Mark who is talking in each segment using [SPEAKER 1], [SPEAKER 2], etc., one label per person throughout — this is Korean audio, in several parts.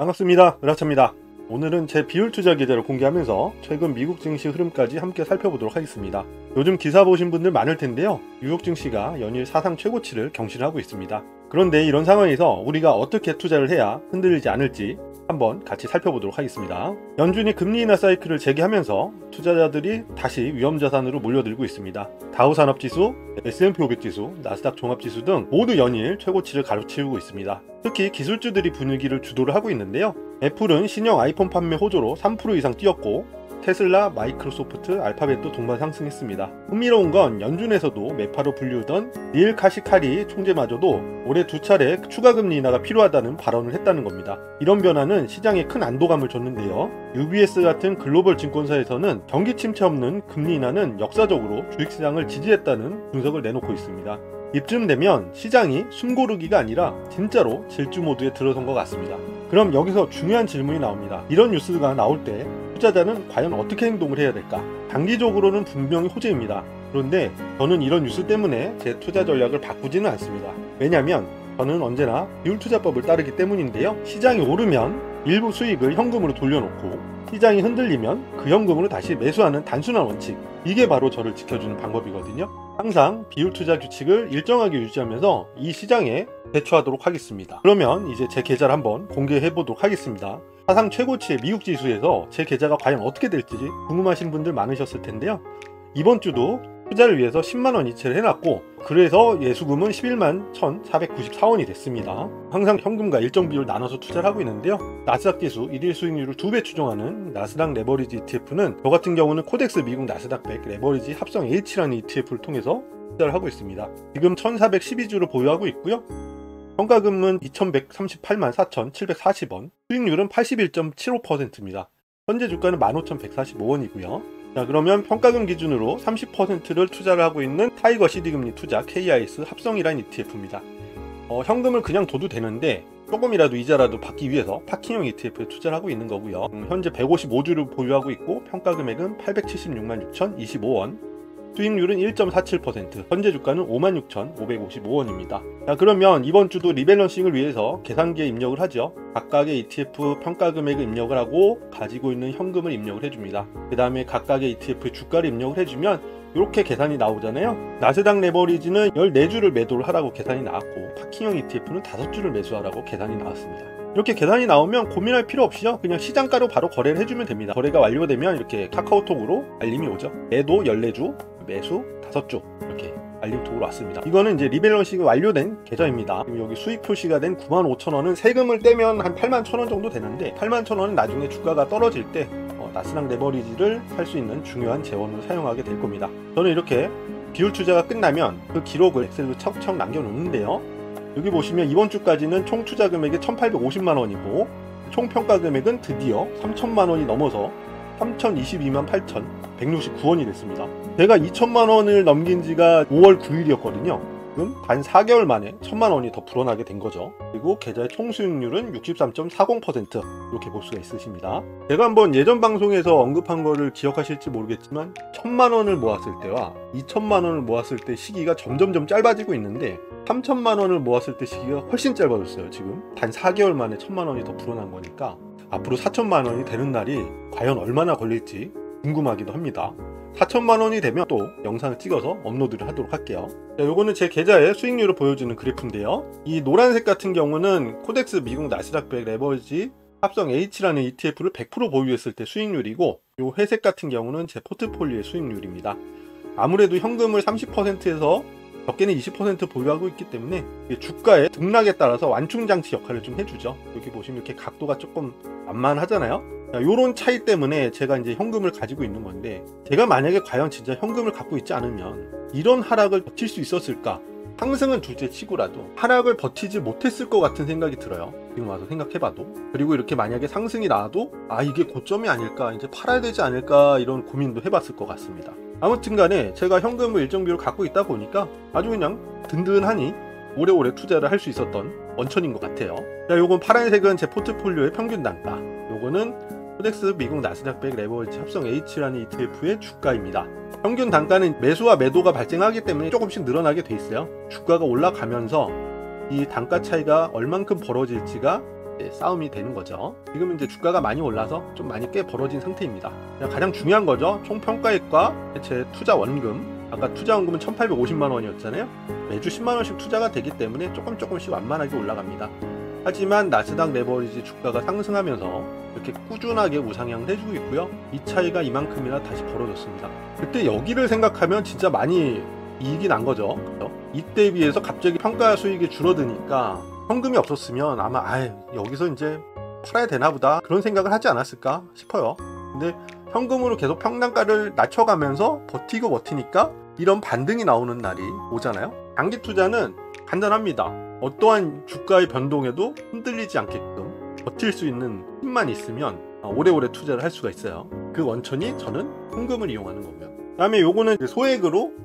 [SPEAKER 1] 반갑습니다. 으라차입니다. 오늘은 제 비율 투자 계좌를 공개하면서 최근 미국 증시 흐름까지 함께 살펴보도록 하겠습니다. 요즘 기사 보신 분들 많을 텐데요. 뉴욕 증시가 연일 사상 최고치를 경신하고 있습니다. 그런데 이런 상황에서 우리가 어떻게 투자를 해야 흔들리지 않을지 한번 같이 살펴보도록 하겠습니다. 연준이 금리 인하 사이클을 재개하면서 투자자들이 다시 위험자산으로 몰려들고 있습니다. 다우산업지수, S&P 500지수, 나스닥 종합지수 등 모두 연일 최고치를 가로채우고 있습니다. 특히 기술주들이 분위기를 주도를 하고 있는데요. 애플은 신형 아이폰 판매 호조로 3% 이상 뛰었고 테슬라, 마이크로소프트, 알파벳도 동반 상승했습니다. 흥미로운 건 연준에서도 매파로 불리우던 닐 카시카리 총재마저도 올해 2차례 추가 금리 인하가 필요하다는 발언을 했다는 겁니다. 이런 변화는 시장에 큰 안도감을 줬는데요. UBS 같은 글로벌 증권사에서는 경기 침체 없는 금리 인하는 역사적으로 주식시장을 지지했다는 분석을 내놓고 있습니다. 이쯤 되면 시장이 숨고르기가 아니라 진짜로 질주 모드에 들어선 것 같습니다. 그럼 여기서 중요한 질문이 나옵니다. 이런 뉴스가 나올 때 투자자는 과연 어떻게 행동을 해야 될까? 단기적으로는 분명히 호재입니다. 그런데 저는 이런 뉴스 때문에 제 투자 전략을 바꾸지는 않습니다. 왜냐하면 저는 언제나 비율투자법을 따르기 때문인데요. 시장이 오르면 일부 수익을 현금으로 돌려놓고 시장이 흔들리면 그 현금으로 다시 매수하는 단순한 원칙, 이게 바로 저를 지켜주는 방법이거든요. 항상 비율투자 규칙을 일정하게 유지하면서 이 시장에 대처하도록 하겠습니다. 그러면 이제 제 계좌를 한번 공개해 보도록 하겠습니다. 사상 최고치의 미국 지수에서 제 계좌가 과연 어떻게 될지 궁금하신 분들 많으셨을 텐데요. 이번 주도 투자를 위해서 10만원 이체를 해놨고, 그래서 예수금은 11만 1,494원이 됐습니다. 항상 현금과 일정 비율 나눠서 투자를 하고 있는데요. 나스닥 지수 1일 수익률을 2배 추종하는 나스닥 레버리지 ETF는 저 같은 경우는 코덱스 미국 나스닥 100 레버리지 합성 H라는 ETF를 통해서 투자를 하고 있습니다. 지금 1,412주를 보유하고 있고요. 평가금은 2,138만 4,740원, 수익률은 81.75%입니다. 현재 주가는 15,145원이고요. 자, 그러면 평가금 기준으로 30%를 투자를 하고 있는 타이거 CD금리 투자 KIS 합성이라는 ETF입니다. 현금을 그냥 둬도 되는데 조금이라도 이자라도 받기 위해서 파킹형 ETF에 투자를 하고 있는 거고요. 현재 155주를 보유하고 있고 평가금액은 876만 6,025원, 수익률은 1.47%, 현재 주가는 56,555원입니다. 자, 그러면 이번 주도 리밸런싱을 위해서 계산기에 입력을 하죠. 각각의 ETF 평가 금액을 입력을 하고 가지고 있는 현금을 입력을 해줍니다. 그 다음에 각각의 ETF의 주가를 입력을 해주면 이렇게 계산이 나오잖아요. 나스닥 레버리지는 14주를 매도를 하라고 계산이 나왔고, 파킹형 ETF는 5주를 매수하라고 계산이 나왔습니다. 이렇게 계산이 나오면 고민할 필요 없이요, 그냥 시장가로 바로 거래를 해주면 됩니다. 거래가 완료되면 이렇게 카카오톡으로 알림이 오죠. 매도 14주, 매수 5주, 이렇게 알림톡으로 왔습니다. 이거는 이제 리밸런싱이 완료된 계좌입니다. 여기 수익 표시가 된 95,000원은 세금을 떼면 한 81,000원 정도 되는데, 81,000원은 나중에 주가가 떨어질 때 나스닥 레버리지를 살 수 있는 중요한 재원으로 사용하게 될 겁니다. 저는 이렇게 비율 투자가 끝나면 그 기록을 엑셀로 차곡차곡 남겨놓는데요. 여기 보시면 이번 주까지는 총 투자 금액이 1,850만 원이고 총 평가 금액은 드디어 3,000만 원이 넘어서 3,022만 8,169원이 됐습니다. 제가 2,000만 원을 넘긴 지가 5월 9일이었거든요. 지금 단 4개월 만에 1,000만 원이 더 불어나게 된 거죠. 그리고 계좌의 총 수익률은 63.40%, 이렇게 볼 수가 있으십니다. 제가 한번 예전 방송에서 언급한 거를 기억하실지 모르겠지만 1,000만 원을 모았을 때와 2,000만 원을 모았을 때 시기가 점점점 짧아지고 있는데 3,000만 원을 모았을 때 시기가 훨씬 짧아졌어요. 지금 단 4개월 만에 1,000만 원이 더 불어난 거니까 앞으로 4,000만 원이 되는 날이 과연 얼마나 걸릴지 궁금하기도 합니다. 4,000만 원이 되면 또 영상을 찍어서 업로드를 하도록 할게요. 자, 요거는 제 계좌의 수익률을 보여주는 그래프인데요. 이 노란색 같은 경우는 코덱스 미국 나스닥 100 레버리지 합성 H라는 ETF를 100% 보유했을 때 수익률이고, 요 회색 같은 경우는 제 포트폴리오의 수익률입니다. 아무래도 현금을 30%에서 적게는 20% 보유하고 있기 때문에 주가의 등락에 따라서 완충장치 역할을 좀 해주죠. 여기 보시면 이렇게 각도가 조금 만만하잖아요. 요런 차이 때문에 제가 이제 현금을 가지고 있는 건데, 제가 만약에 과연 진짜 현금을 갖고 있지 않으면 이런 하락을 버틸 수 있었을까? 상승은 둘째 치고라도 하락을 버티지 못했을 것 같은 생각이 들어요. 지금 와서 생각해봐도. 그리고 이렇게 만약에 상승이 나와도 이게 고점이 아닐까, 이제 팔아야 되지 않을까, 이런 고민도 해봤을 것 같습니다. 아무튼 간에 제가 현금을 일정 비율 갖고 있다 보니까 아주 그냥 든든하니 오래오래 투자를 할 수 있었던 원천인 것 같아요. 자, 요건 파란색은 제 포트폴리오의 평균 단가, 요거는 코덱스 미국 나스닥 100 레버리지 합성 H라는 ETF의 주가입니다. 평균 단가는 매수와 매도가 발생하기 때문에 조금씩 늘어나게 돼 있어요. 주가가 올라가면서 이 단가 차이가 얼만큼 벌어질지가 싸움이 되는 거죠. 지금 이제 주가가 많이 올라서 좀 많이 꽤 벌어진 상태입니다. 가장 중요한 거죠. 총 평가액과 제 투자 원금, 아까 투자 원금은 1,850만 원이었잖아요. 매주 10만 원씩 투자가 되기 때문에 조금씩 완만하게 올라갑니다. 하지만 나스닥 레버리지 주가가 상승하면서 이렇게 꾸준하게 우상향을 해주고 있고요. 이 차이가 이만큼이나 다시 벌어졌습니다. 그때 여기를 생각하면 진짜 많이 이익이 난 거죠. 이때에 비해서 갑자기 평가 수익이 줄어드니까 현금이 없었으면 아마 여기서 이제 팔아야 되나 보다 그런 생각을 하지 않았을까 싶어요. 근데 현금으로 계속 평단가를 낮춰가면서 버티니까 이런 반등이 나오는 날이 오잖아요. 장기 투자는 간단합니다. 어떠한 주가의 변동에도 흔들리지 않게끔 버틸 수 있는 힘만 있으면 오래오래 투자를 할 수가 있어요. 그 원천이 저는 현금을 이용하는 거고요. 그 다음에 요거는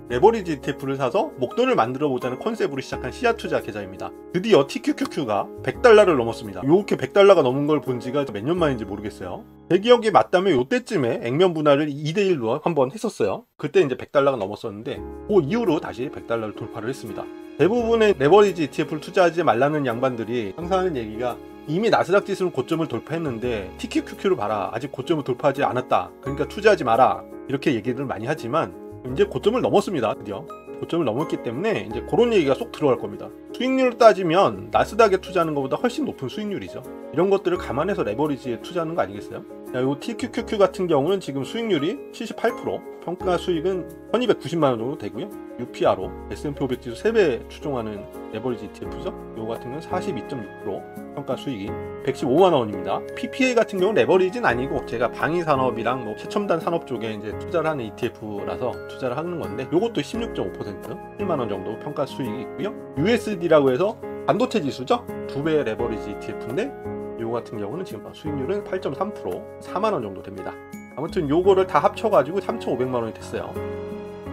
[SPEAKER 1] 레버리지 ETF를 사서 목돈을 만들어 보자는 컨셉으로 시작한 씨앗 투자 계좌입니다. 드디어 TQQQ가 100달러를 넘었습니다. 이렇게 100달러가 넘은 걸 본 지가 몇 년 만인지 모르겠어요. 제 기억이 맞다면 요때쯤에 액면 분할을 2대1로 한번 했었어요. 그때 이제 100달러가 넘었었는데 그 이후로 다시 100달러를 돌파를 했습니다. 대부분의 레버리지 ETF를 투자하지 말라는 양반들이 항상 하는 얘기가 이미 나스닥 지수는 고점을 돌파했는데 TQQQ를 봐라. 아직 고점을 돌파하지 않았다. 그러니까 투자하지 마라. 이렇게 얘기를 많이 하지만 이제 고점을 넘었습니다. 드디어 고점을 넘었기 때문에 이제 그런 얘기가 쏙 들어갈 겁니다. 수익률을 따지면 나스닥에 투자하는 것보다 훨씬 높은 수익률이죠. 이런 것들을 감안해서 레버리지에 투자하는 거 아니겠어요? 이 TQQQ 같은 경우는 지금 수익률이 78%, 평가 수익은 1290만원 정도 되고요. UPR로 S&P 500 지수 3배 추종하는 레버리지 ETF죠. 이거 같은 경우는 42.6%, 평가 수익이 115만원입니다. PPA 같은 경우는 레버리지는 아니고 제가 방위산업이랑 최첨단 산업 쪽에 이제 투자를 하는 ETF라서 투자를 하는 건데 이것도 16.5%, 7만원 정도 평가 수익이 있고요. USD라고 해서 반도체 지수죠. 2배 레버리지 ETF인데 요거 같은 경우는 지금 수익률은 8.3%, 4만원 정도 됩니다. 아무튼 요거를 다 합쳐가지고 3,500만원이 됐어요.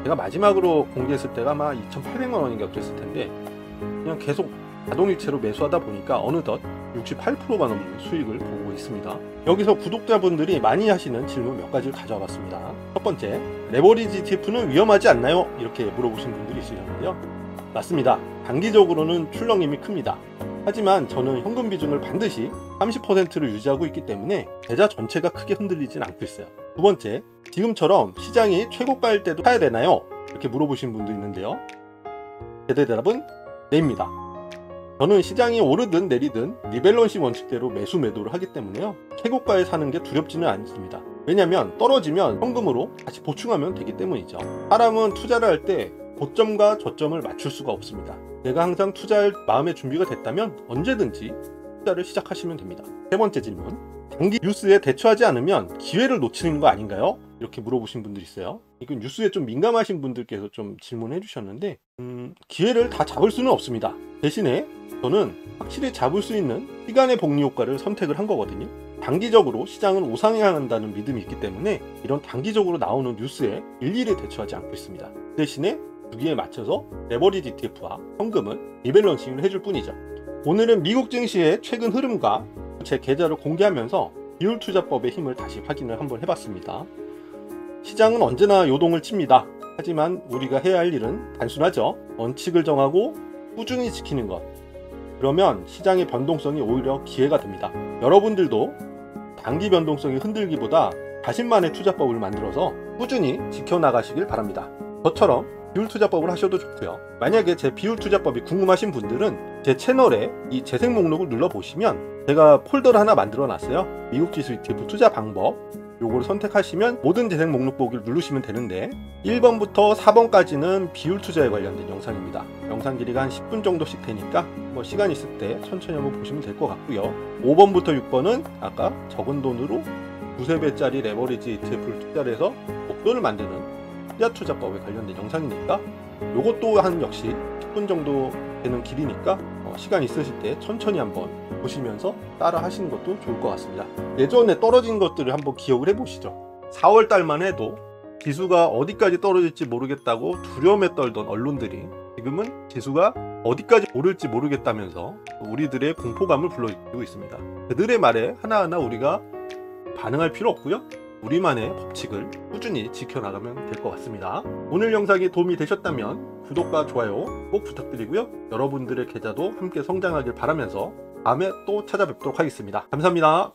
[SPEAKER 1] 제가 마지막으로 공개했을 때가 아마 2,800만원인가 그랬을 텐데 그냥 계속 자동이체로 매수하다 보니까 어느덧 68%가 넘는 수익을 보고 있습니다. 여기서 구독자분들이 많이 하시는 질문 몇 가지를 가져와 봤습니다. 첫 번째, 레버리지 ETF는 위험하지 않나요? 이렇게 물어보신 분들이 있으셨는데요. 맞습니다. 단기적으로는 출렁임이 큽니다. 하지만 저는 현금 비중을 반드시 30%를 유지하고 있기 때문에 계좌 전체가 크게 흔들리진 않고 있어요. 두 번째, 지금처럼 시장이 최고가일 때도 사야 되나요? 이렇게 물어보신 분도 있는데요. 제대 대답은 네입니다. 저는 시장이 오르든 내리든 리밸런싱 원칙대로 매수 매도를 하기 때문에요. 최고가에 사는 게 두렵지는 않습니다. 왜냐면 떨어지면 현금으로 다시 보충하면 되기 때문이죠. 사람은 투자를 할 때 고점과 저점을 맞출 수가 없습니다. 내가 항상 투자할 마음의 준비가 됐다면 언제든지 투자를 시작하시면 됩니다. 세 번째 질문, 단기 뉴스에 대처하지 않으면 기회를 놓치는 거 아닌가요? 이렇게 물어보신 분들이 있어요. 이건 뉴스에 좀 민감하신 분들께서 좀 질문해 주셨는데 기회를 다 잡을 수는 없습니다. 대신에 저는 확실히 잡을 수 있는 시간의 복리 효과를 선택을 한 거거든요. 단기적으로 시장은 우상향한다는 믿음이 있기 때문에 이런 단기적으로 나오는 뉴스에 일일이 대처하지 않고 있습니다. 대신에 주기에 맞춰서 레버리지 ETF와 현금을 리밸런싱을 해줄 뿐이죠. 오늘은 미국 증시의 최근 흐름과 제 계좌를 공개하면서 비율투자법의 힘을 다시 확인을 한번 해봤습니다. 시장은 언제나 요동을 칩니다. 하지만 우리가 해야 할 일은 단순하죠. 원칙을 정하고 꾸준히 지키는 것. 그러면 시장의 변동성이 오히려 기회가 됩니다. 여러분들도 단기 변동성이 흔들기보다 자신만의 투자법을 만들어서 꾸준히 지켜나가시길 바랍니다. 저처럼 비율투자법을 하셔도 좋고요. 만약에 제 비율투자법이 궁금하신 분들은 제 채널에 이 재생 목록을 눌러보시면 제가 폴더를 하나 만들어 놨어요. 미국지수 ETF 투자 방법, 요거를 선택하시면 모든 재생 목록 보기를 누르시면 되는데 1번부터 4번까지는 비율투자에 관련된 영상입니다. 영상 길이가 한 10분 정도씩 되니까 시간 있을 때 천천히 한번 보시면 될 것 같고요. 5번부터 6번은 아까 적은 돈으로 두세 배짜리 레버리지 ETF를 투자를 해서 목돈을 만드는 씨앗 투자법에 관련된 영상이니까 요것 또한 역시 10분 정도 되는 길이니까 시간 있으실 때 천천히 한번 보시면서 따라 하시는 것도 좋을 것 같습니다. 예전에 떨어진 것들을 한번 기억을 해보시죠. 4월 달만 해도 지수가 어디까지 떨어질지 모르겠다고 두려움에 떨던 언론들이 지금은 지수가 어디까지 오를지 모르겠다면서 우리들의 공포감을 불러일으키고 있습니다. 그들의 말에 하나하나 우리가 반응할 필요 없고요. 우리만의 법칙을 꾸준히 지켜나가면 될 것 같습니다. 오늘 영상이 도움이 되셨다면 구독과 좋아요 꼭 부탁드리고요. 여러분들의 계좌도 함께 성장하길 바라면서 다음에 또 찾아뵙도록 하겠습니다. 감사합니다.